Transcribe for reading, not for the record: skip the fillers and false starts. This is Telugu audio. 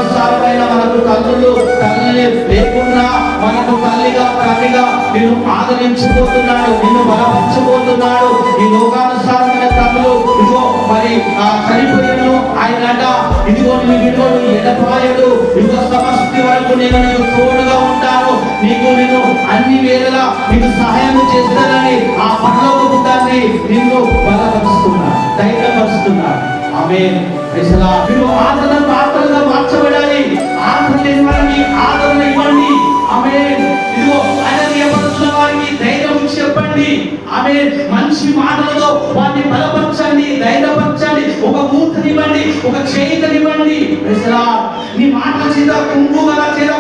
లోకానుసారమైన మనకు తల్లి లేకుండా మనకు తల్లిగా తండ్రిగా నిన్ను ఆదరించబోతున్నాడు, నిన్ను బలపరచబోతున్నాడు. ఈ లోకానుసారమైన తల్లులు ఇదిగో మరి చనిపోయాను ఆయన ఇదిగో నీ విడువడు ఎడపాయడు, ఇదిగో సమస్తి వరకు నేను నీకు తోడుగా ఉంటాను, నిన్ను అన్ని వేళలా నీకు సహాయం చేస్తానని ఆ పరలోకపు తండ్రి నిన్ను బలపరుస్తున్నాడు, ధైర్యపరుస్తున్నాడు. ఆమేన్. మీరు ఆదరణ పాత్రలుగా మార్చబడాలి. ఆదరణ లేని వారికి ఆదరణ ఇవ్వండి. ఆమేన్. ఇదిగో అధైర్యపరుస్తున్న వారికి ధైర్యం చెప్పండి. ఆమేన్. మంచి మాటలతో వారిని బలపరచండి, ధైర్యపరచండి. ఒక మూర్తినివ్వండి, ఒక చేయితనివ్వండి. నీ మాటల చేత కుంకుమల చేత